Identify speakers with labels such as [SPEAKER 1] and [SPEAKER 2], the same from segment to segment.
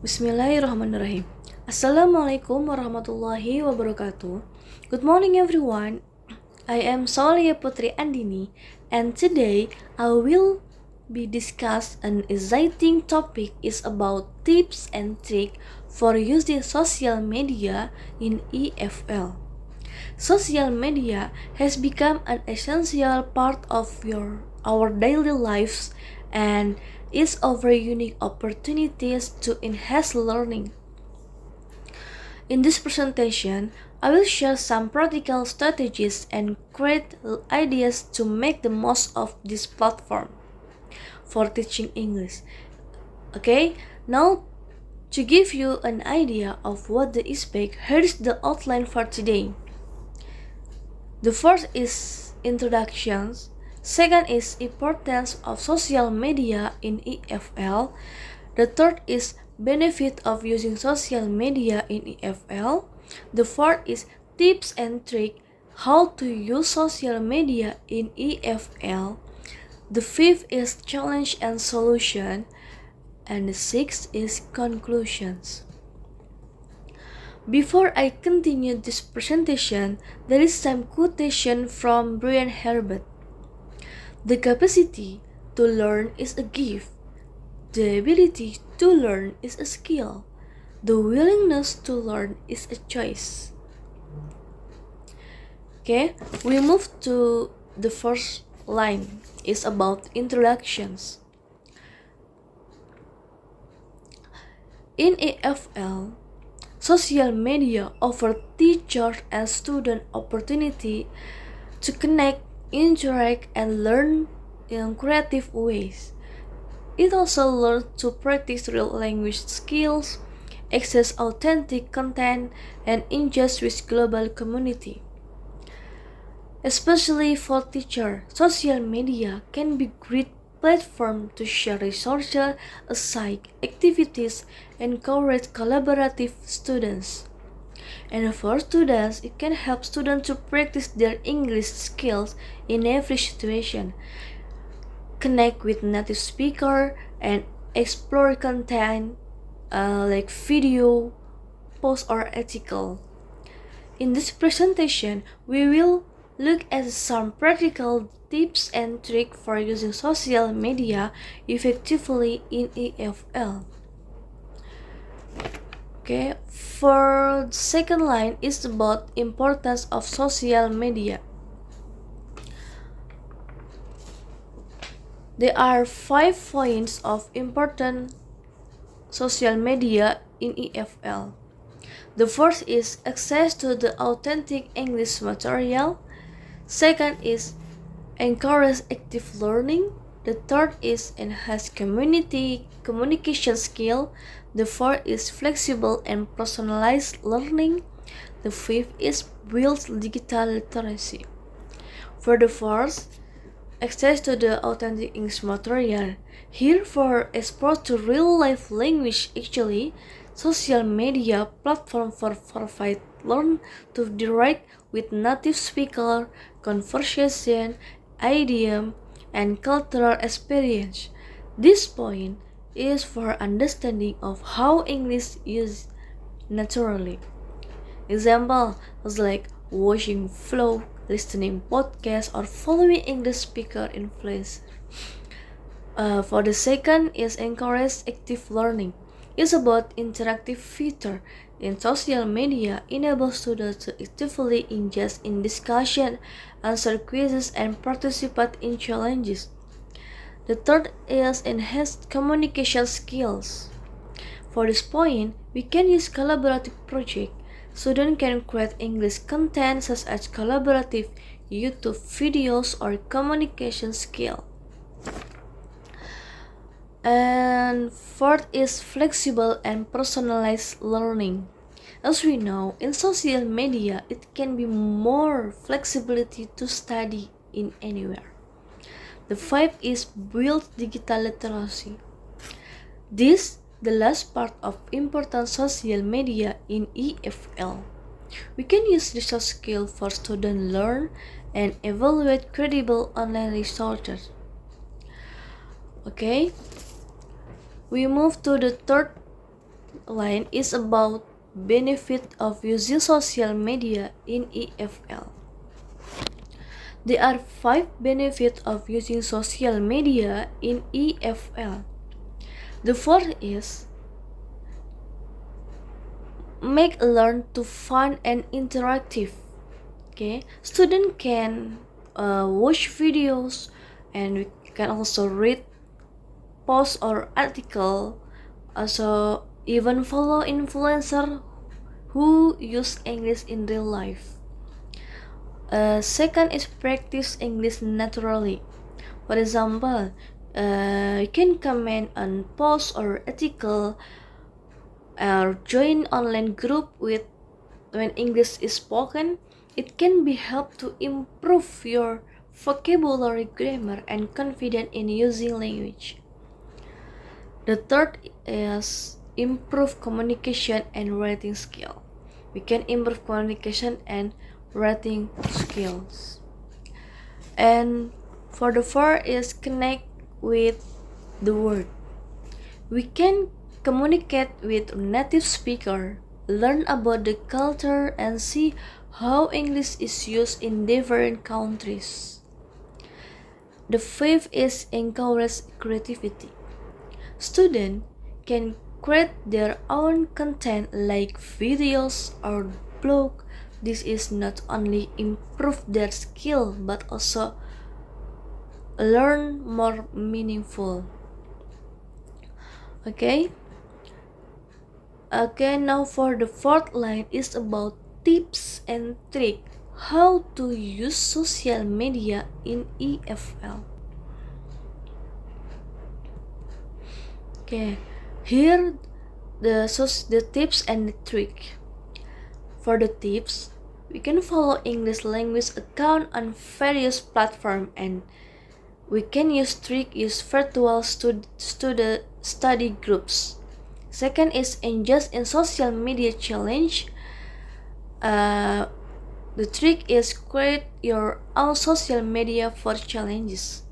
[SPEAKER 1] Bismillahirrahmanirrahim. Assalamualaikum warahmatullahi wabarakatuh. Good morning everyone. I am Saulia Putri Andini and today I will be discuss an exciting topic is about tips and tricks for using social media in EFL. Social media has become an essential part of our daily lives and is offer unique opportunities to enhance learning. In this presentation, I will share some practical strategies and great ideas to make the most of this platform for teaching English. Okay, now to give you an idea of what the expect, here is the outline for today. The first is introductions. Second is importance of social media in EFL. The third is benefit of using social media in EFL. The fourth is tips and tricks how to use social media in EFL. The fifth is challenge and solution. And the sixth is conclusions. Before I continue this presentation, there is some quotation from Brian Herbert. The capacity to learn is a gift. The ability to learn is a skill. The willingness to learn is a choice. Okay, we move to the first line. It's about introductions. In EFL, social media offers teachers and students opportunity to connect, interact, and learn in creative ways. It also learns to practice real language skills, access authentic content, and engage with global community. Especially for teachers, social media can be great platform to share resources, assign activities, and encourage collaborative students. And for students, it can help students to practice their English skills in every situation, connect with native speaker, and explore content like video, post, or article. In this presentation, we will look at some practical tips and tricks for using social media effectively in EFL. Okay, for the second line is about importance of social media. There are 5 points of important social media in EFL. The first is access to the authentic English material. Second is encourage active learning. The third is enhance communication skill. The fourth is flexible and personalized learning. The fifth is build digital literacy. For the first, access to the authentic English material. Here for export to real-life language actually, social media platform for provide learn to direct with native speaker, conversation, idiom, and cultural experience. This point is for understanding of how English is naturally. Example is like watching vlog, listening podcast, or following English speaker influence. For the second is encourage active learning. It's about interactive feature in social media enable students to actively engage in discussion, answer quizzes, and participate in challenges. The third is enhanced communication skills. For this point, we can use collaborative project. Students can create English content such as collaborative YouTube videos or communication skill. And fourth is flexible and personalized learning. As we know, in social media, it can be more flexibility to study in anywhere. The fifth is build digital literacy. This the last part of important social media in EFL. We can use research skill for students learn and evaluate credible online resources. Okay, we move to the third line is about benefit of using social media in EFL. There are 5 benefits of using social media in EFL. The first is make learn to fun and interactive. Okay, student can watch videos, and we can also read posts or article, also even follow influencer who use English in real life. Second is practice English naturally. For example, you can comment on posts or article, or join online group with when English is spoken. It can be helped to improve your vocabulary, grammar, and confidence in using language. The third is improve communication and writing skill. We can improve communication and writing skills. And for the fourth is connect with the world. We can communicate with native speaker, learn about the culture, and see how English is used in different countries. The fifth is encourage creativity. Students can create their own content like videos or blog. This is not only improve their skill but also learn more meaningful. Okay, now for the fourth line is about tips and tricks how to use social media in EFL. Okay, here the tips and the trick. For the tips, we can follow English language account on various platforms, and we can use virtual study groups. Second is engage in social media challenge. The trick is create your own social media for challenges.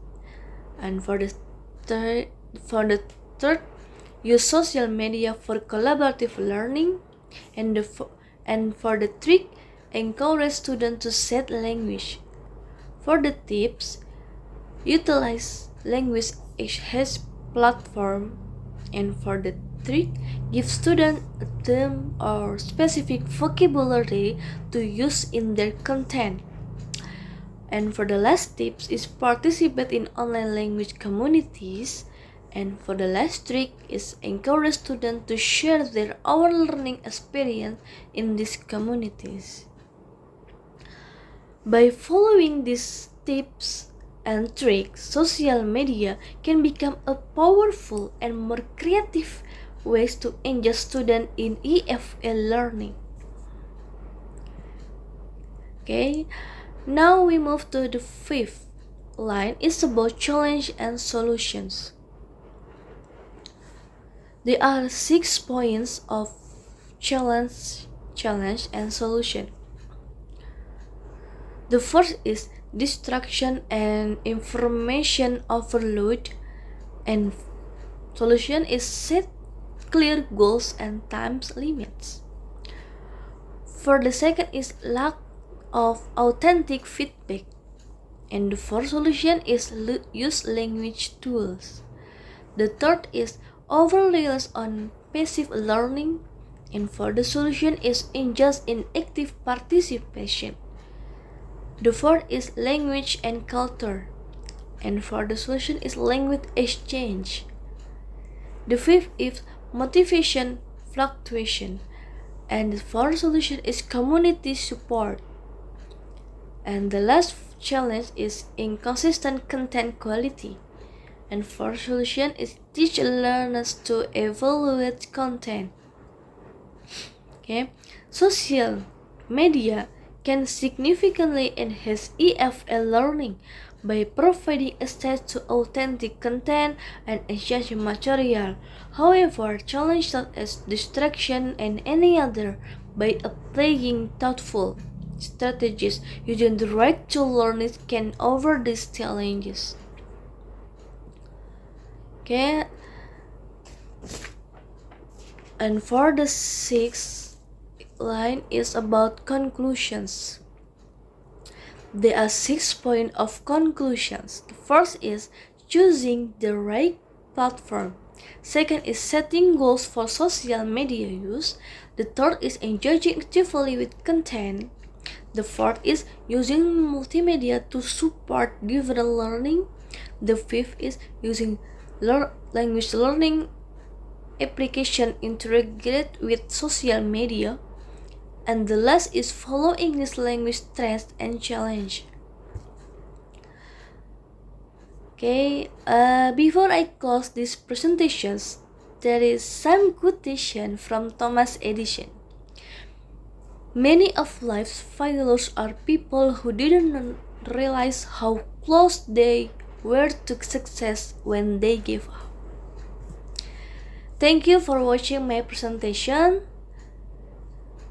[SPEAKER 1] And for the third, use social media for collaborative learning. And for the trick, encourage students to set language. For the tips, utilize language as platform. And for the trick, give students a term or specific vocabulary to use in their content. And for the last tips is participate in online language communities. And for the last trick is encourage students to share their own learning experience in these communities. By following these tips and tricks, social media can become a powerful and more creative ways to engage students in EFL learning. Okay, now we move to the fifth line. It's about challenge and solutions. There are 6 points of challenge and solution. The first is distraction and information overload, and solution is set clear goals and time limits. For the second is lack of authentic feedback, and the fourth solution is use language tools. The third is over reliance on passive learning, and for the solution is engage in active participation. The fourth is language and culture, and for the solution is language exchange. The fifth is motivation fluctuation, and the fourth solution is community support. And the last challenge is inconsistent content quality. And fourth solution is teach learners to evaluate content. Okay, social media can significantly enhance EFL learning by providing access to authentic content and essential material. However, challenges such as distraction and any other by applying thoughtful strategies using the right tool, learners can overcome these challenges. Okay, And for the sixth line is about conclusions. There are 6 points of conclusions. The first is choosing the right platform. Second is setting goals for social media use. The third is engaging actively with content. The fourth is using multimedia to support digital learning. The fifth is using language learning application integrated with social media. And the last is follow English language trends and challenge. Okay, before I close these presentations, there is some quotation from Thomas Edison. Many of life's failures are people who didn't realize how close they were to success when they gave up. Thank you for watching my presentation.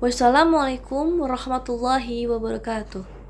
[SPEAKER 1] Wassalamualaikum warahmatullahi wabarakatuh.